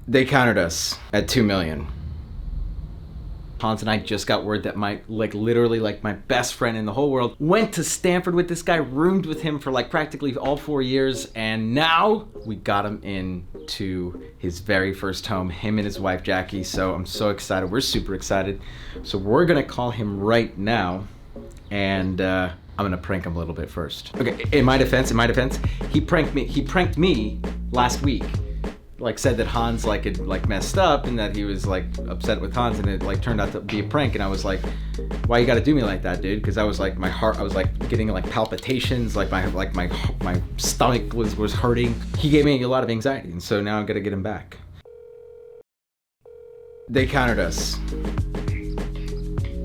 They countered us at 2 million. Hans and I just got word that literally my best friend in the whole world went to Stanford with this guy, roomed with him for practically all 4 years, and now we got him into his very first home, him and his wife Jackie. So I'm so excited. We're super excited. So we're gonna call him right now, and I'm gonna prank him a little bit first. Okay, in my defense, he pranked me last week. Said that Hans had messed up and that he was upset with Hans, and it turned out to be a prank. And I was like, why you gotta do me like that, dude? Because I was my heart, I was getting palpitations, my stomach was hurting. He gave me a lot of anxiety, and so now I'm gonna get him back. They countered us.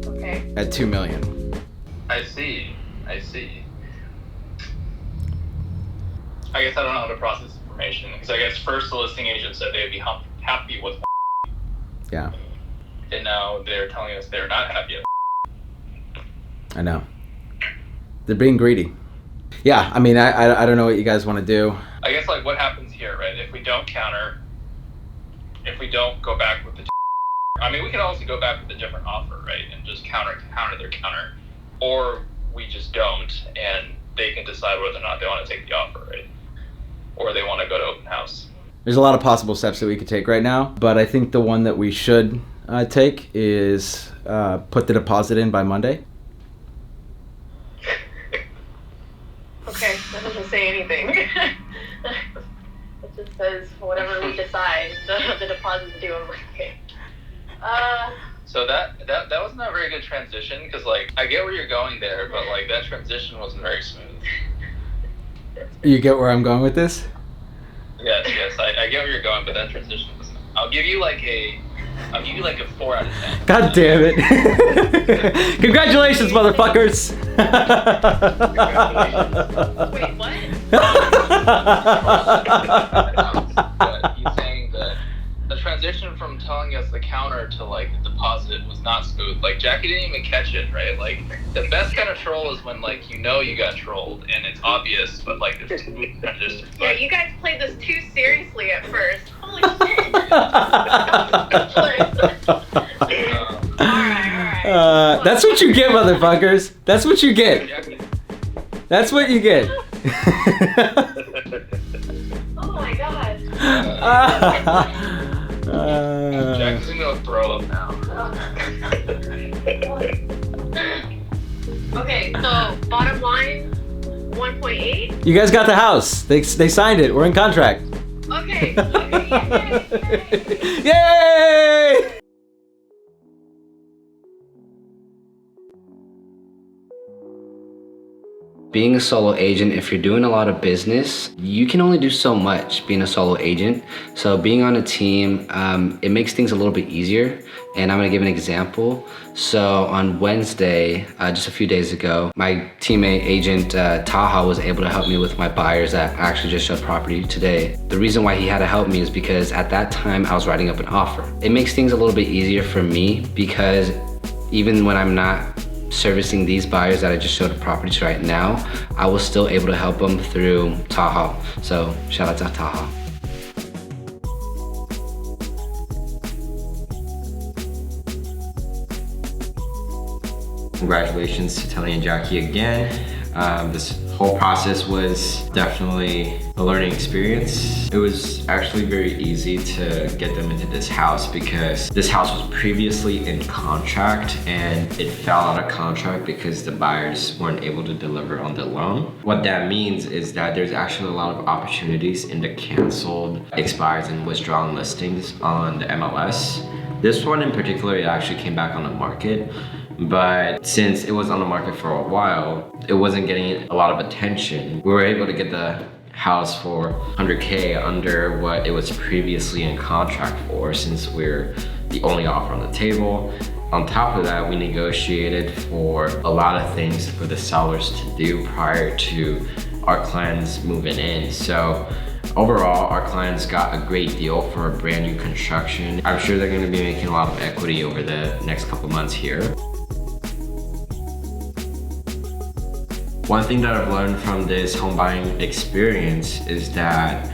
Okay. At 2 million. I see. I guess I don't know how to process information, because I guess first the listing agent said they'd be happy with Yeah. and now they're telling us they're not happy. I know. They're being greedy. Yeah, I mean, I don't know what you guys want to do. I guess what happens here, right? If we don't counter, if we don't go back with the I mean, we can also go back with a different offer, right? And just counter their counter. Or we just don't, and they can decide whether or not they want to take the offer, right? Or they want to go to open house. There's a lot of possible steps that we could take right now, but I think the one that we should take is put the deposit in by Monday. Okay, that doesn't say anything. It just says whatever we decide, the deposit's due on Monday. So that wasn't a very good transition, because I get where you're going there, but that transition wasn't very smooth. You get where I'm going with this? Yes, I get where you're going, but that transition was. I'll give you a 4 out of 10. God damn it! Congratulations, motherfuckers! Wait, what? But he's saying that the transition from telling us the counter to the deposit was not smooth. Jackie didn't even catch it, right? The best kind of troll is when you got trolled and it's obvious, but there's smooth transitions. Yeah, you guys played this too seriously at first. Holy shit! Alright. That's what you get, motherfuckers. That's what you get. That's what you get. Oh my god. Jack's gonna throw up now. Okay, so bottom line, 1.8. You guys got the house. They signed it. We're in contract. Okay. Yay! Being a solo agent, if you're doing a lot of business, you can only do so much being a solo agent. So being on a team, it makes things a little bit easier. And I'm gonna give an example. So on Wednesday, just a few days ago, my teammate agent Taha was able to help me with my buyers that actually just showed property today. The reason why he had to help me is because at that time I was writing up an offer. It makes things a little bit easier for me because even when I'm not servicing these buyers that I just showed the property to right now, I was still able to help them through Taha. So shout out to Taha. Congratulations to Telly and Jackie again. This whole process was definitely a learning experience. It was actually very easy to get them into this house because this house was previously in contract and it fell out of contract because the buyers weren't able to deliver on the loan. What that means is that there's actually a lot of opportunities in the canceled, expires, and withdrawn listings on the MLS. This one in particular, it actually came back on the market. But since it was on the market for a while, it wasn't getting a lot of attention. We were able to get the house for $100K under what it was previously in contract for, since we're the only offer on the table. On top of that, we negotiated for a lot of things for the sellers to do prior to our clients moving in. So overall, our clients got a great deal for a brand new construction. I'm sure they're gonna be making a lot of equity over the next couple months here. One thing that I've learned from this home buying experience is that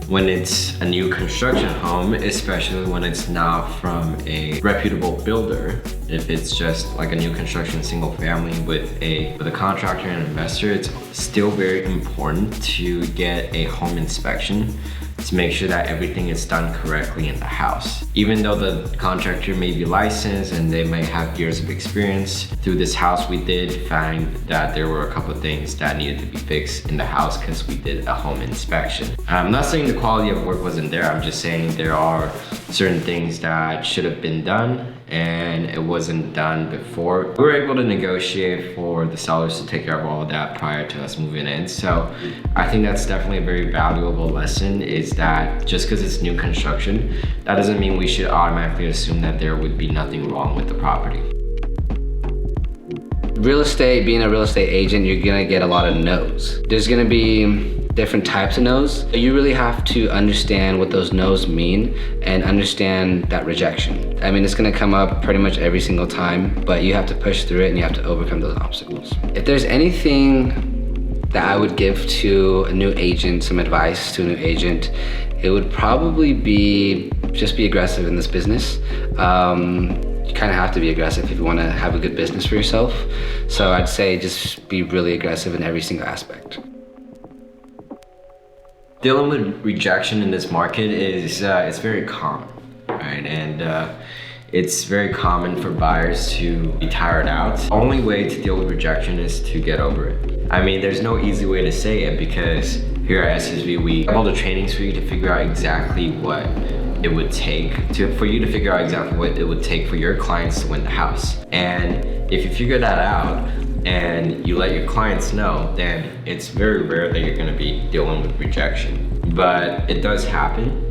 when it's a new construction home, especially when it's not from a reputable builder. If it's just like a new construction single family with a contractor and investor, it's still very important to get a home inspection to make sure that everything is done correctly in the house. Even though the contractor may be licensed and they may have years of experience, through this house we did find that there were a couple of things that needed to be fixed in the house because we did a home inspection. I'm not saying the quality of work wasn't there, I'm just saying there are certain things that should have been done and it wasn't done before. We were able to negotiate for the sellers to take care of all of that prior to us moving in. So I think that's definitely a very valuable lesson, is that just because it's new construction, that doesn't mean we should automatically assume that there would be nothing wrong with the property. Real estate, being a real estate agent, you're gonna get a lot of no's. There's gonna be different types of no's. You really have to understand what those no's mean and understand that rejection. I mean, it's gonna come up pretty much every single time, but you have to push through it and you have to overcome those obstacles. If there's anything that I would give to a new agent, some advice to a new agent, it would probably be just be aggressive in this business. You kind of have to be aggressive if you want to have a good business for yourself. So I'd say just be really aggressive in every single aspect. Dealing with rejection in this market is it's very common, right? And it's very common for buyers to be tired out. The only way to deal with rejection is to get over it. I mean, there's no easy way to say it, because here at SSV, we have all the trainings for you to figure out exactly what it would take for you to figure out exactly what it would take for your clients to win the house. And if you figure that out and you let your clients know, then it's very rare that you're gonna be dealing with rejection. But it does happen.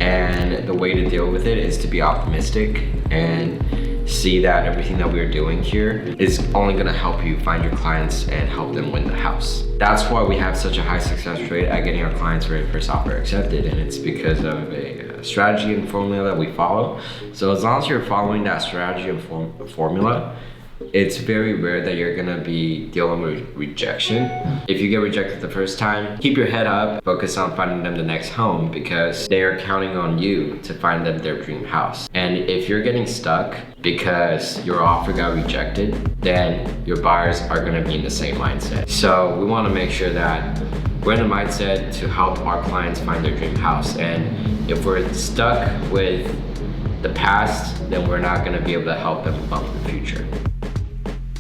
And the way to deal with it is to be optimistic and see that everything that we're doing here is only gonna help you find your clients and help them win the house. That's why we have such a high success rate at getting our clients' very first offer accepted, and it's because of a strategy and formula that we follow. So as long as you're following that strategy and formula, it's very rare that you're gonna be dealing with rejection. If you get rejected the first time, keep your head up, focus on finding them the next home, because they are counting on you to find them their dream house. And if you're getting stuck because your offer got rejected, then your buyers are gonna be in the same mindset. So we wanna make sure that we're in a mindset to help our clients find their dream house. And if we're stuck with the past, then we're not gonna be able to help them about the future.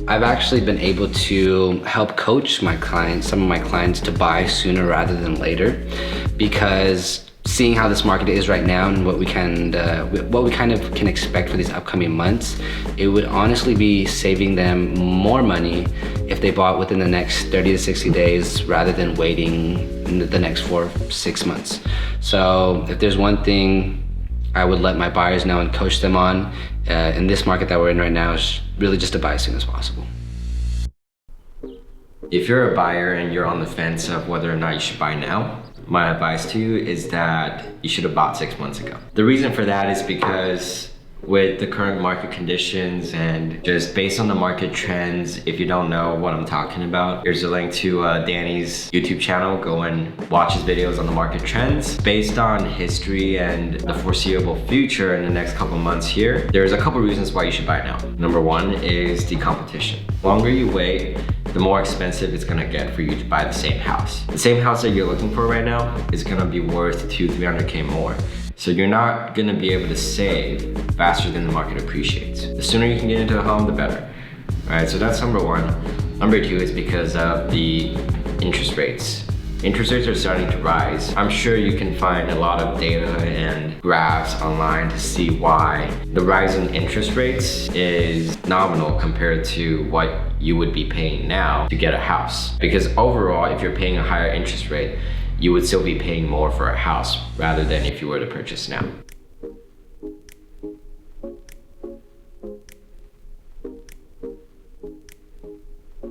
I've actually been able to help coach my clients, some of my clients, to buy sooner rather than later, because seeing how this market is right now and what we kind of can expect for these upcoming months, it would honestly be saving them more money if they bought within the next 30 to 60 days rather than waiting the next 4 or 6 months. So if there's one thing I would let my buyers know and coach them on in this market that we're in right now, is really just to buy as soon as possible. If you're a buyer and you're on the fence of whether or not you should buy now, my advice to you is that you should have bought 6 months ago. The reason for that is because with the current market conditions and just based on the market trends, if you don't know what I'm talking about, here's a link to Danny's YouTube channel. Go and watch his videos on the market trends. Based on history and the foreseeable future in the next couple months here, there's a couple reasons why you should buy now. Number one is the competition. The longer you wait, the more expensive it's gonna get for you to buy the same house. The same house that you're looking for right now is gonna be worth 200-300K more. So you're not gonna be able to save faster than the market appreciates. The sooner you can get into a home, the better. All right, so that's number one. Number two is because of the interest rates. Interest rates are starting to rise. I'm sure you can find a lot of data and graphs online to see why the rise in interest rates is nominal compared to what you would be paying now to get a house. Because overall, if you're paying a higher interest rate, you would still be paying more for a house rather than if you were to purchase now.